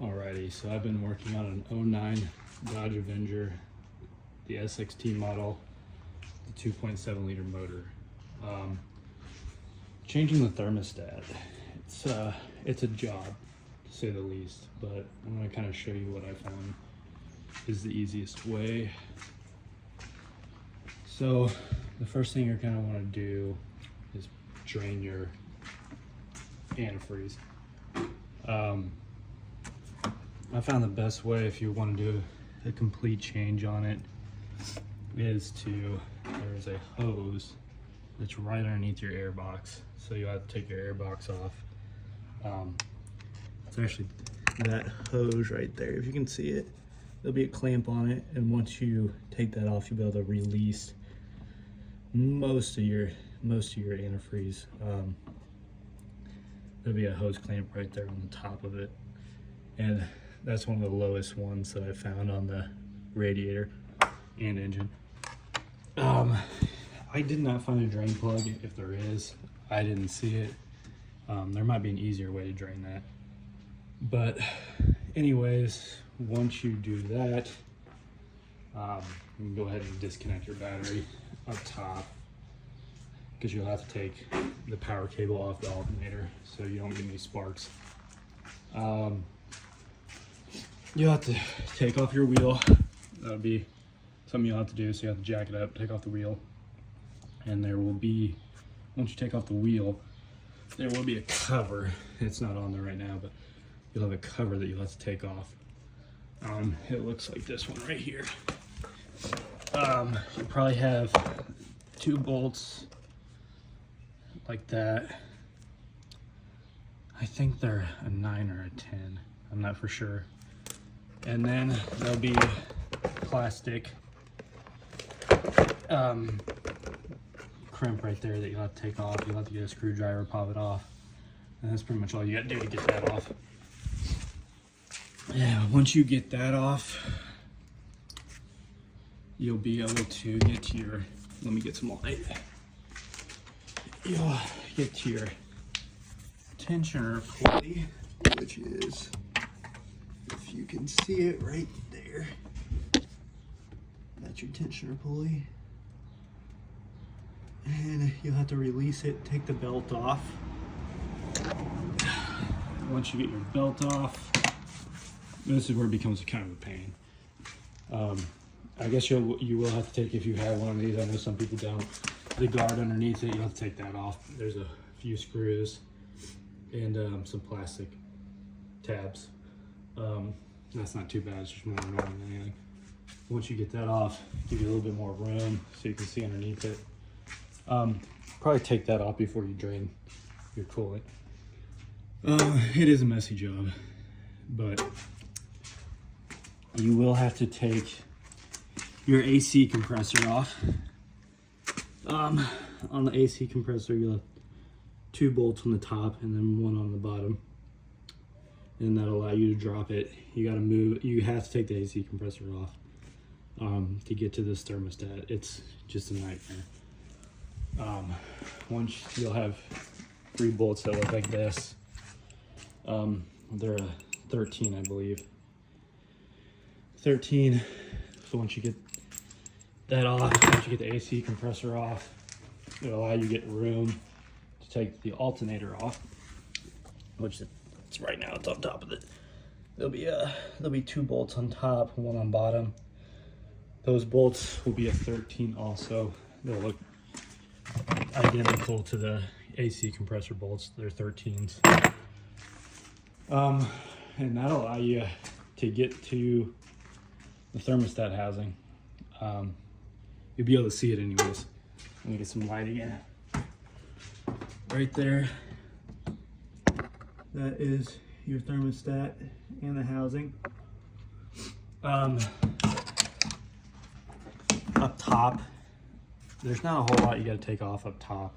Alrighty, so I've been working on an '09 Dodge Avenger, the SXT model, the 2.7 liter motor. Changing the thermostat, it's a job to say the least, but I'm going to kind of show you what I found is the easiest way. So the first thing you're going to want to do is drain your antifreeze. I found the best way if you want to do a complete change on it is there's a hose that's right underneath your air box. So you have to take your air box off. It's actually that hose right there. If you can see it, there'll be a clamp on it. And once you take that off, you'll be able to release most of your antifreeze. There'll be a hose clamp right there on the top of it. And that's one of the lowest ones that I found on the radiator and engine. I did not find a drain plug. If there is, I didn't see it. There might be an easier way to drain that. But anyways, once you do that, you can go ahead and disconnect your battery up top, because you'll have to take the power cable off the alternator so you don't get any sparks. You'll have to take off your wheel. That'll be something you'll have to do. So you have to jack it up, take off the wheel, and there will be, once you take off the wheel, there will be a cover. It's not on there right now, but you'll have a cover that you'll have to take off. It looks like this one right here. You probably have 2 bolts like that. I think they're a 9 or a 10. I'm not for sure. And then there'll be plastic crimp right there that you'll have to take off. You'll have to get a screwdriver, pop it off. And that's pretty much all you got to do to get that off. Yeah, once you get that off, you'll be able to get to your, let me get some light. You'll get to your tensioner pulley, which is, if you can see it right there, that's your tensioner pulley. And you'll have to release it, take the belt off. Once you get your belt off, this is where it becomes kind of a pain. I guess you will have to take, if you have one of these, I know some people don't, the guard underneath it, you'll have to take that off. There's a few screws and some plastic tabs. That's not too bad, it's just more annoying than anything. Once you get that off, give you a little bit more room so you can see underneath it. Probably take that off before you drain your coolant. It is a messy job, but you will have to take your AC compressor off. On the AC compressor, you'll have 2 bolts on the top and then 1 on the bottom. And that'll allow you to drop it. You have to take the AC compressor off to get to this thermostat. It's just a nightmare. Once you'll have 3 bolts that look like this. They're a 13, I believe. 13. So once you get that off, once you get the AC compressor off, it'll allow you to get room to take the alternator off, which it's right now, it's on top of it. There'll be 2 bolts on top, 1 on bottom. Those bolts will be a 13 also. They'll look identical to the AC compressor bolts. They're 13s. And that'll allow you to get to the thermostat housing. You'll be able to see it anyways. Let me get some light again. Right there, that is your thermostat and the housing. Up top, there's not a whole lot you got to take off up top.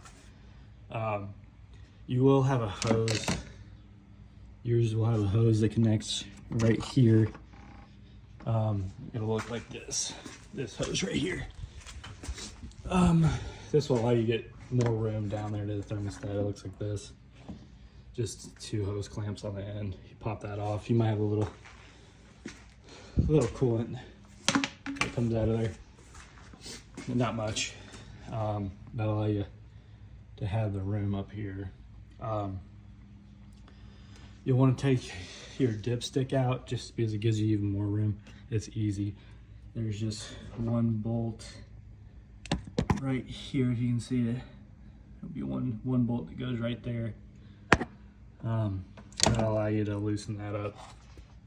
You will have a hose. Yours will have a hose that connects right here. It'll look like this hose right here. This will allow you to get more room down there to the thermostat. It looks like this. just 2 hose clamps on the end. You pop that off. You might have a little coolant that comes out of there. Not much. That'll allow you to have the room up here. You'll want to take your dipstick out just because it gives you even more room. It's easy. There's just one bolt right here, if you can see it. There'll be one bolt that goes right there. That'll allow you to loosen that up.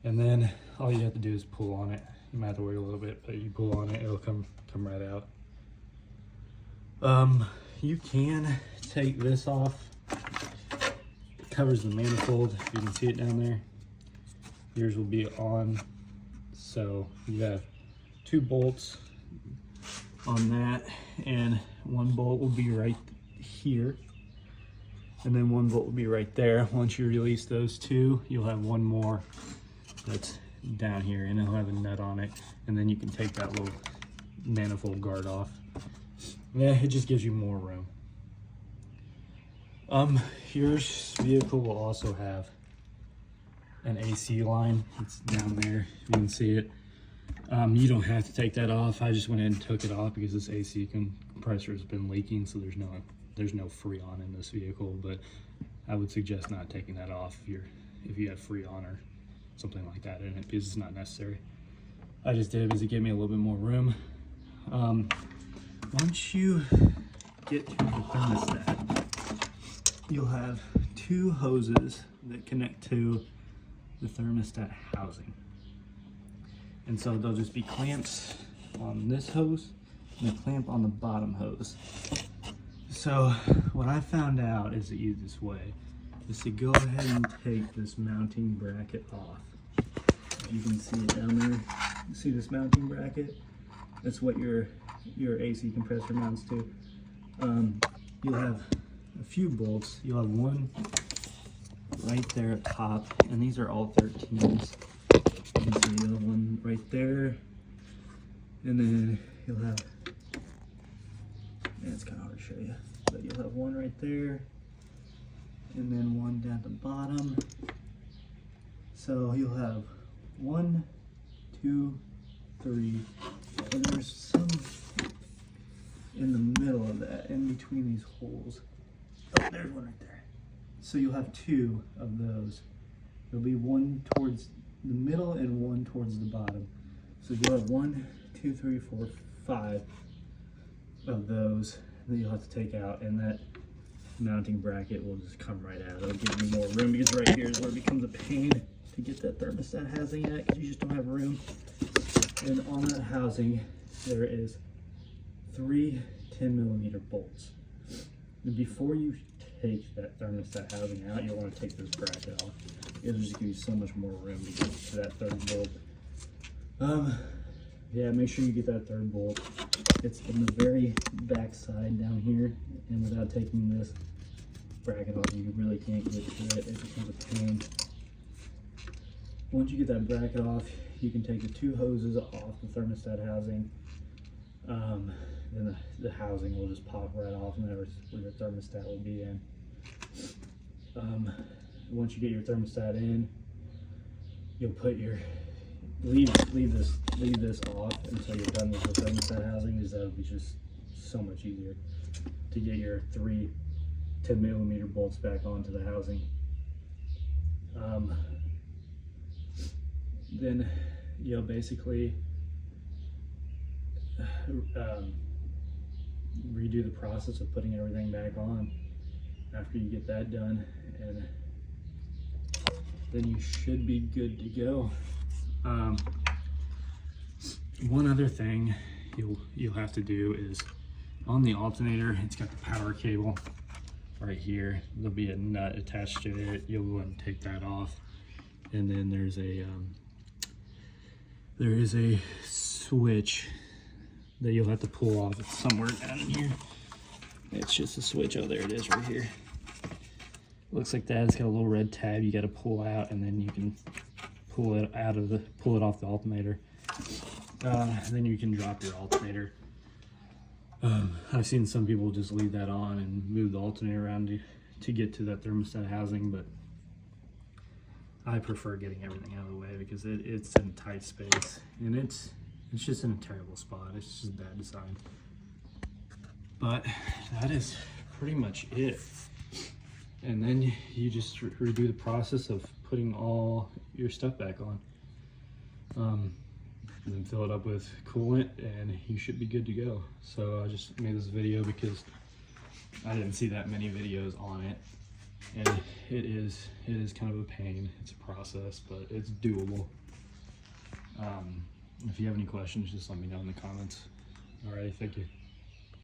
And then all you have to do is pull on it. You might have to wait a little bit, but you pull on it, it'll come right out. You can take this off. It covers the manifold. You can see it down there. Yours will be on. So you have 2 bolts on that, and 1 bolt will be right here, and then 1 bolt will be right there. Once you release those 2, you'll have 1 more that's down here, and it'll have a nut on it, and then you can take that little manifold guard off. Yeah, it just gives you more room. Your vehicle will also have an AC line. It's down there, you can see it. You don't have to take that off. I just went ahead and took it off because this AC compressor has been leaking, so there's no Freon in this vehicle. But I would suggest not taking that off if you have Freon or something like that in it, because it's not necessary. I just did it because it gave me a little bit more room. Once you get to the thermostat, you'll have 2 hoses that connect to the thermostat housing. And so they'll just be clamps on this hose and a clamp on the bottom hose. So what I found out is the easiest way is to go ahead and take this mounting bracket off. You can see it down there. You see this mounting bracket? That's what your AC compressor mounts to. You'll have a few bolts. You'll have 1 right there at top, and these are all 13s. You can see you'll have 1 right there, and then you'll have, it's kind of hard to show you, but you'll have 1 right there, and then 1 down at the bottom. So you'll have 1, 2, 3, and there's some in the middle of that, in between these holes. Oh, there's 1 right there. So you'll have 2 of those. There'll be 1 towards the middle and 1 towards the bottom. So you'll have 1, 2, 3, 4, 5 of those that you'll have to take out, and that mounting bracket will just come right out. It'll give you more room, because right here is where it becomes a pain to get that thermostat housing at, because you just don't have room. And on that housing, there is 3 10mm bolts. And before you take that thermostat housing out, you'll want to take this bracket off. It'll just give you so much more room to get to that 3rd bolt. Yeah, make sure you get that 3rd bolt. It's in the very back side down here, and without taking this bracket off, you really can't get to it. It becomes a pain. Once you get that bracket off, you can take the 2 hoses off the thermostat housing. Then the housing will just pop right off, and that's where your thermostat will be in. Once you get your thermostat in, you'll put your leave this off until you're done with the thermostat housing, because that'll be just so much easier to get your 3 10mm bolts back onto the housing. Then you'll basically redo the process of putting everything back on after you get that done, and then you should be good to go. One other thing you'll have to do is on the alternator, it's got the power cable right here. There'll be a nut attached to it. You'll go and take that off, and then there is a switch that you'll have to pull off. It's somewhere down in here. It's just a switch. Oh, there it is right here. Looks like that. It's got a little red tab you got to pull out, and then you can pull it off the alternator. Then you can drop your alternator. I've seen some people just leave that on and move the alternator around to get to that thermostat housing, but I prefer getting everything out of the way because it's in tight space and it's just in a terrible spot. It's just bad design. But that is pretty much it. And then you just redo the process of putting all your stuff back on. And then fill it up with coolant and you should be good to go. So I just made this video because I didn't see that many videos on it. And it is kind of a pain. It's a process, but it's doable. If you have any questions, just let me know in the comments. Alrighty, thank you.